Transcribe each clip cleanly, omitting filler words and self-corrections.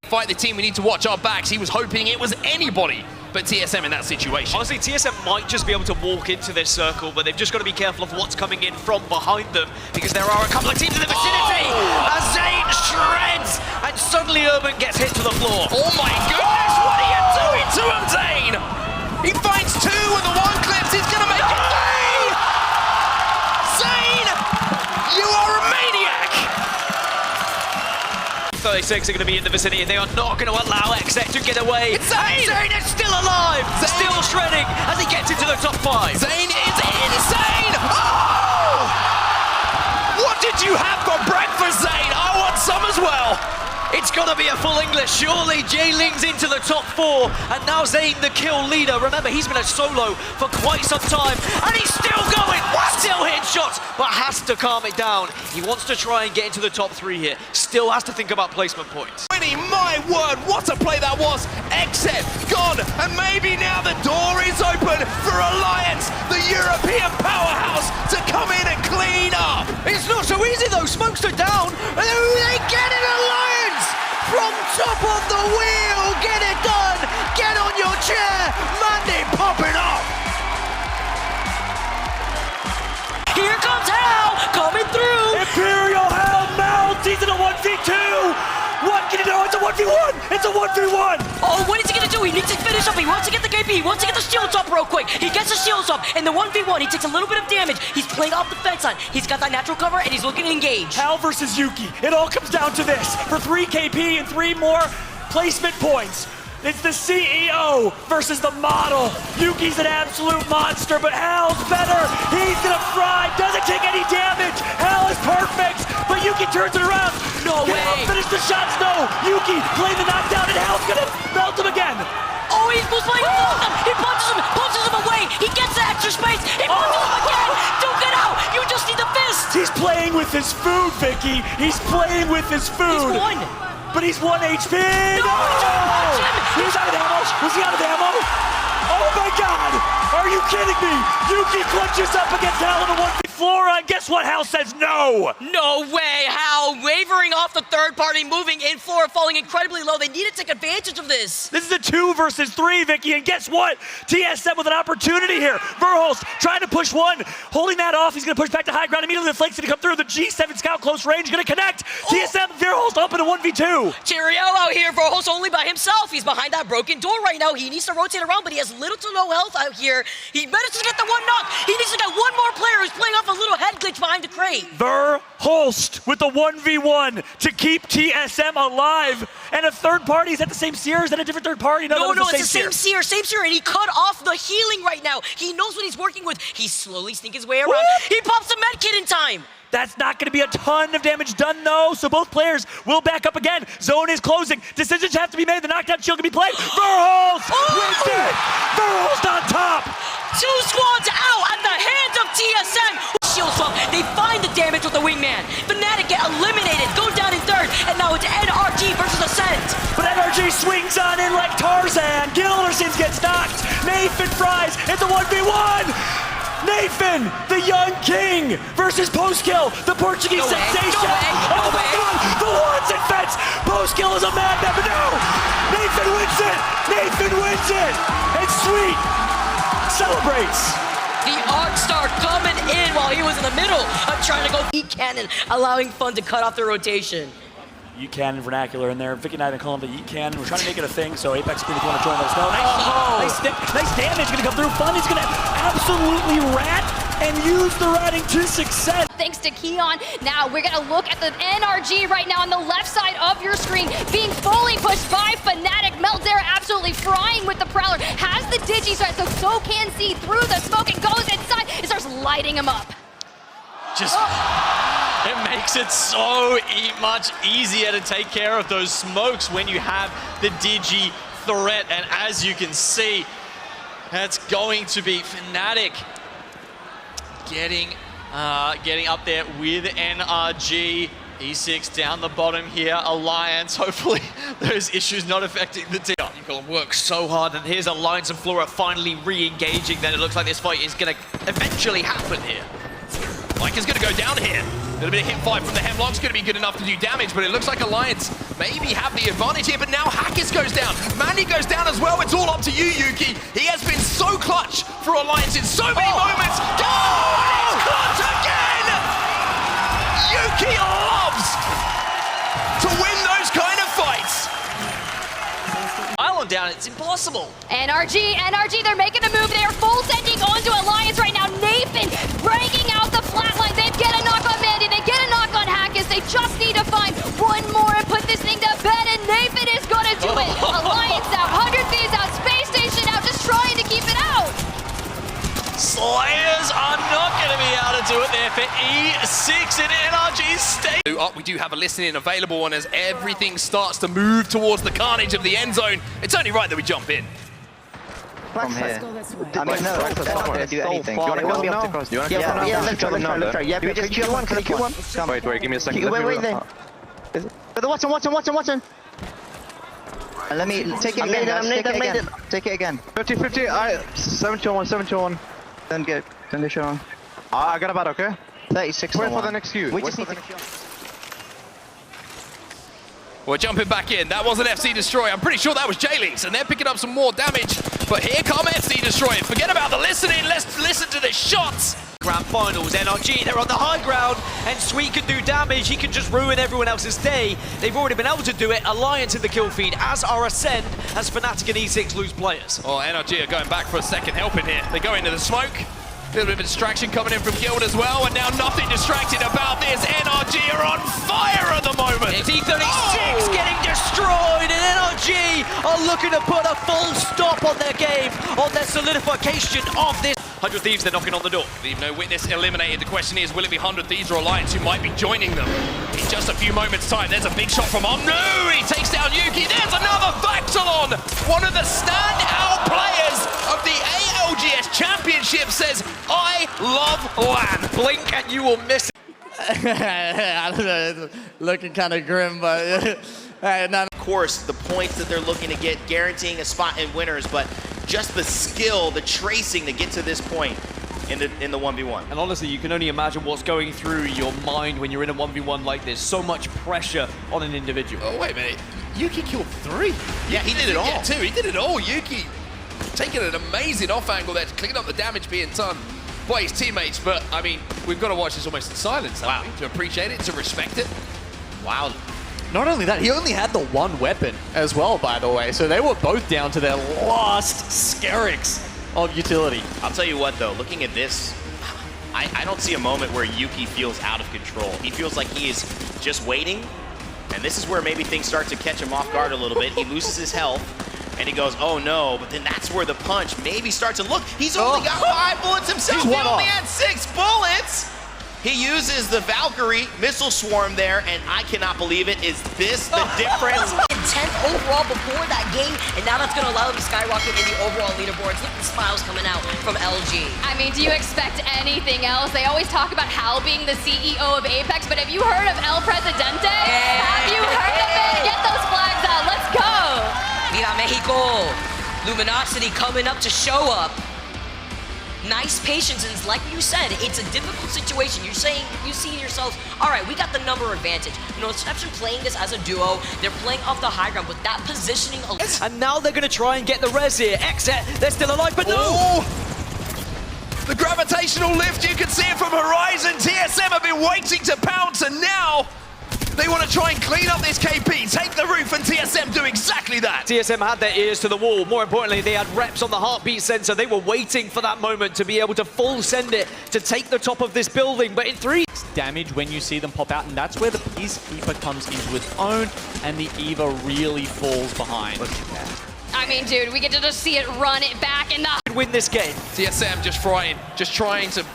Fight the team, we need to watch our backs. He was hoping it was anybody but TSM in that situation. Honestly, TSM might just be able to walk into this circle, but they've just got to be careful of what's coming in from behind them, because there are a couple of teams in the vicinity. As Zane shreds, and suddenly Urban gets hit to the floor. Oh my goodness, what are you doing to him, Zane? He finds two and the one clips, he's gonna make it three! Zane, you are a maniac! 36 are going to be in the vicinity, and they are not going to allow XZ to get away. It's Zane! Zane is still alive, Zane! Still shredding as he gets into the top 5. Zane is insane! Oh! What did you have for breakfast, Zane? I want some as well! It's got to be a full English, surely. Jayling's into the top 4, and now Zane the kill leader. Remember, he's been a solo for quite some time, and he's still going. Still hitting shots, but has to calm it down. He wants to try and get into the top 3 here. Still has to think about placement points. Winnie, my word, what a play that was! Exit, gone, and maybe now the door is open for Alliance, the European powerhouse, to come in and clean up! It's not so easy though, smokes are down, and they get it, Alliance! From top of the wheel, get it done! Get on your chair, Mandy popping up! Here comes Hal, coming through! Imperial Hal mounts, he's in a 1v2! What can you do? It's a 1v1! It's a 1v1! Oh, what is he gonna do? He needs to finish up. He wants to get the KP. He wants to get the shields up real quick. He gets the shields up. In the 1v1, he takes a little bit of damage. He's playing off the fence line. He's got that natural cover, and he's looking to engage. Hal versus Yuki. It all comes down to this. For 3 KP and 3 more placement points. It's the CEO versus the model. Yuki's an absolute monster, but Hal's better. He's gonna fry, doesn't take any damage. Hal is perfect, but Yuki turns it around. No way. Finish the shots, no. Yuki playing the knockdown, and Hal's gonna melt him again. Oh, he's playing both of them. He punches him away. He gets the extra space. He punches him again. Don't get out. You just need the fist. He's playing with his food, Vicky. He's playing with his food. He's won. But he's 1 HP. No! He's out of ammo. Was he out of ammo? Oh my God! Are you kidding me? Yuki clutches up against Hal on the 1v Flora, and guess what? Hal says no! No way, Hal wavering off the third party, moving in, Flora falling incredibly low. They need to take advantage of this. This is a 2 versus 3, Vicky, and guess what? TSM with an opportunity here. Verholst trying to push 1, holding that off. He's gonna push back to high ground. Immediately the flank's gonna come through. The G7 scout close range gonna connect. TSM, Verholst up in a 1v2. Cheerio out here, Verholst only by himself. He's behind that broken door right now. He needs to rotate around, but he has little to no health out here. He manages to get the 1 knock. He needs to get 1 more player who's playing off a little head glitch behind the crate. Verholst with the 1v1 to keep TSM alive. And a third party, is that the same seer? Is that a different third party? No, it's the same seer, and he cut off the healing right now. He knows what he's working with. He's slowly sneaking his way around. He pops the med kit in time. That's not going to be a ton of damage done, though, so both players will back up again. Zone is closing. Decisions have to be made. The knockdown shield can be played. Verholst wins it! Verholst on top! 2 squads out at the hands of TSM. Shield swap. They find the damage with the wingman. Fnatic get eliminated, go down in third, and now it's NRG versus Ascent. But NRG swings on in like Tarzan. Gildersons gets knocked. Nathan fries. It's a 1v1. Nathan, the young king, versus Postkill, the Portuguese sensation. Oh my God, the ones and fence. Postkill is a madman, but no, Nathan wins it. Nathan wins it. And Sweet celebrates. The Arc Star coming in while he was in the middle of trying to go Heat Cannon, allowing Fun to cut off the rotation. Yeet Cannon vernacular in there. Vicky and I have been calling him the Yeet Cannon. We're trying to make it a thing, so Apex Queen, if you want to join, let us know. Nice stick, nice damage gonna come through. Fun is gonna absolutely rat and use the ratting to success. Thanks to Keon. Now we're gonna look at the NRG right now on the left side of your screen, being fully pushed by Fnatic. Meltzera absolutely frying with the Prowler. Has the Digi so can see through the smoke and goes inside and starts lighting him up. It makes it so much easier to take care of those smokes when you have the Digi threat. And as you can see, that's going to be Fnatic getting up there with NRG. E6 down the bottom here, Alliance, hopefully those issues not affecting the team. You've got to work so hard, and here's Alliance and Flora finally re-engaging. Then it looks like this fight is going to eventually happen here. Mike is going to go down here. A little bit of hit fight from the Hemlock's going to be good enough to do damage, but it looks like Alliance maybe have the advantage here, but now Hackers goes down. Mandy goes down as well. It's all up to you, Yuki. He has been so clutch for Alliance in so many moments. Oh, and it's clutch again! Yuki loves to win those kind of fights. Island down, it's impossible. NRG, they're making a move. They are full sending onto Alliance right now. Nathan breaking out the flatline. They get a knock on Mandy. They get a knock on Hackers. They just need to find one more and put this thing to bed, and Nathan is going to do it. Alliance out, 100 Thieves out, Space Station out, just trying to keep it out. Slayers are not going to be able to do it there for E6 in NRG's state. We do have a listening available, and as everything starts to move towards the carnage of the end zone, it's only right that we jump in. From here. I mean, no, they're not going to do anything. Do you want to go up across? Yeah, let's try. Yeah, just kill one, kill one. Wait, give me a second. Wait there. But Watson. And let me take it again, guys. Take it again. 50-50, 7-2-1. Don't get shot on. I got a bat, okay? 36 Wait for the next queue. We just need to... We're jumping back in. That wasn't FC Destroy. I'm pretty sure that was J-Links, and they're picking up some more damage. But here come FC Destroy. Forget about the listening. Let's listen to the shots. Grand finals, NRG, they're on the high ground, and Sweet can do damage. He can just ruin everyone else's day. They've already been able to do it. Alliance in the kill feed, as are Ascend, as Fnatic and E6 lose players. Oh, NRG are going back for a second help in here. They go into the smoke. A little bit of distraction coming in from Guild as well, and now nothing distracting about this. NRG are on fire at the moment. It's E36 getting destroyed, and NRG are looking to put a full stop on their game, on their solidification of this. 100 Thieves, they're knocking on the door. Leave no witness eliminated. The question is, will it be 100 Thieves or Alliance who might be joining them? In just a few moments' time, there's a big shot from Omnu. He takes down Yuki. There's another Vaxelon. One of the standout players of the ALGS Championship says, I love LAN. Blink and you will miss it. I don't know, it's looking kind of grim, but Of course, the points that they're looking to get, guaranteeing a spot in winners, but just the skill, the tracing to get to this point in the 1v1. And honestly, you can only imagine what's going through your mind when you're in a 1v1 like this. So much pressure on an individual. Oh, wait a minute. Yuki killed 3. Yeah, he did it all. Yeah, 2. He did it all. Yuki taking an amazing off angle there to clean up the damage being done by his teammates. But, I mean, we've got to watch this almost in silence, haven't we? To appreciate it, to respect it. Wow. not only that, he only had the one weapon as well, by the way. So they were both down to their last Skerrix of utility. I'll tell you what, though, looking at this, I don't see a moment where Yuki feels out of control. He feels like he is just waiting, and this is where maybe things start to catch him off guard a little bit. He loses his health, and he goes, oh no, but then that's where the punch maybe starts to look. He's only got 5 bullets himself. He only had 6 bullets. He uses the Valkyrie missile swarm there, and I cannot believe it. Is this the difference? 10th overall before that game, and now that's going to allow him to skyrocket in the overall leaderboards. Look at the smiles coming out from LG. I mean, do you expect anything else? They always talk about Hal being the CEO of Apex, but have you heard of El Presidente? Hey. Have you heard of it? Get those flags out. Let's go. Viva Mexico. Luminosity coming up to show up. Nice patience, and like you said, it's a difficult situation. You see yourselves, all right, we got the number advantage. You know, Exception playing this as a duo, they're playing off the high ground with that positioning. And now they're going to try and get the res here. Exit, they're still alive, but no! Oh! The gravitational lift, you can see it from Horizon. TSM have been waiting to pounce, and now they want to try and clean up this KP, take the roof, and TSM do exactly that. TSM had their ears to the wall. More importantly, they had reps on the heartbeat sensor. They were waiting for that moment to be able to full send it to take the top of this building. But in 3 damage when you see them pop out, and that's where the Peacekeeper comes into its own, and the Eva really falls behind. I mean, dude, we get to just see it run it back in the... win this game. TSM just trying to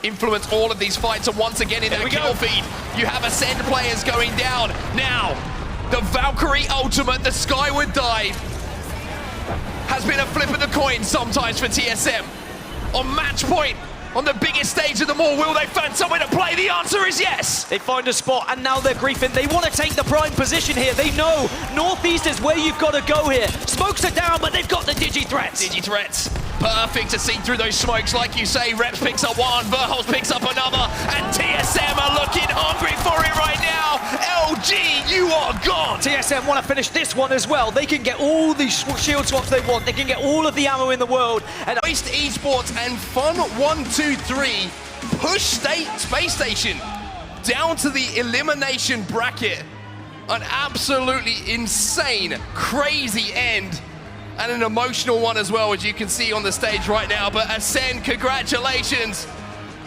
influence all of these fights, and once again in that kill feed, you have Ascend players going down. Now, the Valkyrie ultimate, the Skyward Dive, has been a flip of the coin sometimes for TSM. On match point, on the biggest stage of them all. Will they find somewhere to play? The answer is yes. They find a spot, and now they're griefing. They want to take the prime position here. They know Northeast is where you've got to go here. Smokes are down, but they've got the Digi threats. Digi threats. Perfect to see through those smokes, like you say. Reps picks up one, Verholz picks up another, and TSM are looking hungry for it right now. LG, you are gone. TSM want to finish this one as well. They can get all the shield swaps they want. They can get all of the ammo in the world. And Waste Esports and Fun 123 push Space Station down to the elimination bracket. An absolutely insane, crazy end. And an emotional one as well, as you can see on the stage right now. But Ascend, congratulations.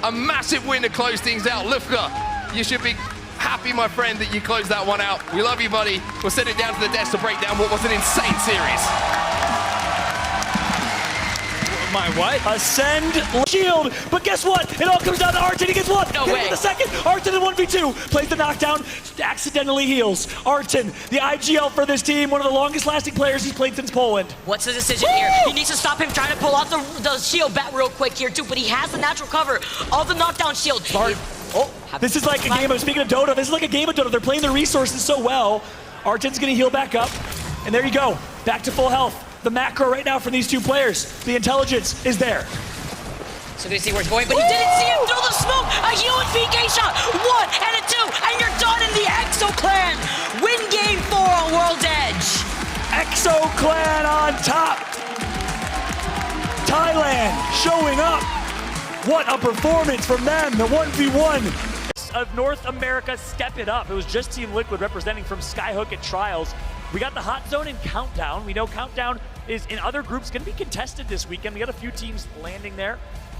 A massive win to close things out. Lufka, you should be happy, my friend, that you closed that one out. We love you, buddy. We'll send it down to the desk to break down what was an insane series. My what? Ascend shield, but guess what? It all comes down to Arton. He gets one. No way. The second. Arton in 1v2 plays the knockdown, accidentally heals. Arton, the IGL for this team, one of the longest lasting players he's played since Poland. What's the decision here? He needs to stop him trying to pull off the shield bat real quick here too, but he has the natural cover of the knockdown shield. This is like a game of, speaking of Dota, this is like a game of Dota. They're playing their resources so well. Arton's gonna heal back up, and there you go. Back to full health. The macro right now for these two players. The intelligence is there. So gonna see where it's going, but he didn't see him through the smoke. A huge PK shot, 1 and a 2, and you're done in the EXO Clan. Win game 4 on World's Edge. EXO Clan on top. Thailand showing up. What a performance from them, the 1v1. Of North America, step it up. It was just Team Liquid representing from Skyhook at Trials. We got the hot zone in Countdown. We know Countdown is in other groups going to be contested this weekend. We got a few teams landing there.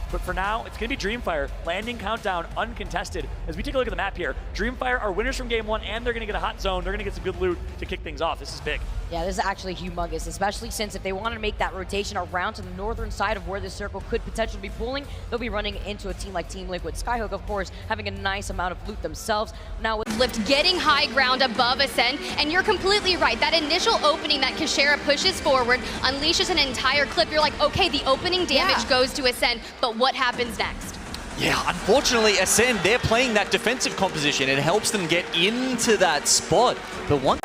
But for now, it's going to be Dreamfire landing Countdown uncontested. As we take a look at the map here, Dreamfire are winners from game 1, and they're going to get a hot zone. They're going to get some good loot to kick things off. This is big. Yeah, this is actually humongous, especially since if they want to make that rotation around to the northern side of where this circle could potentially be pulling, they'll be running into a team like Team Liquid. Skyhook, of course, having a nice amount of loot themselves. Now with Lift getting high ground above Ascend, and you're completely right. That initial opening that Kashera pushes forward unleashes an entire clip. You're like, okay, the opening damage goes to Ascend, but what happens next? Yeah, unfortunately, Ascend, they're playing that defensive composition. It helps them get into that spot. But one...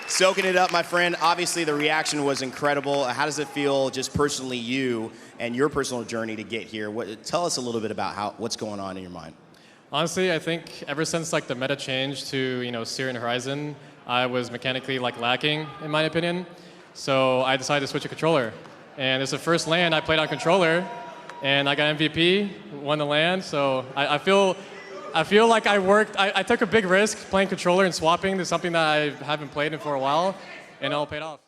Soaking it up, my friend. Obviously, the reaction was incredible. How does it feel, just personally, you and your personal journey to get here? Tell us a little bit about what's going on in your mind. Honestly, I think ever since like the meta change to Seer and Horizon, I was mechanically lacking, in my opinion. So I decided to switch a controller. And it's the first LAN I played on controller, and I got MVP, won the LAN. So I feel like I took a big risk playing controller and swapping to something that I haven't played in for a while, and it all paid off.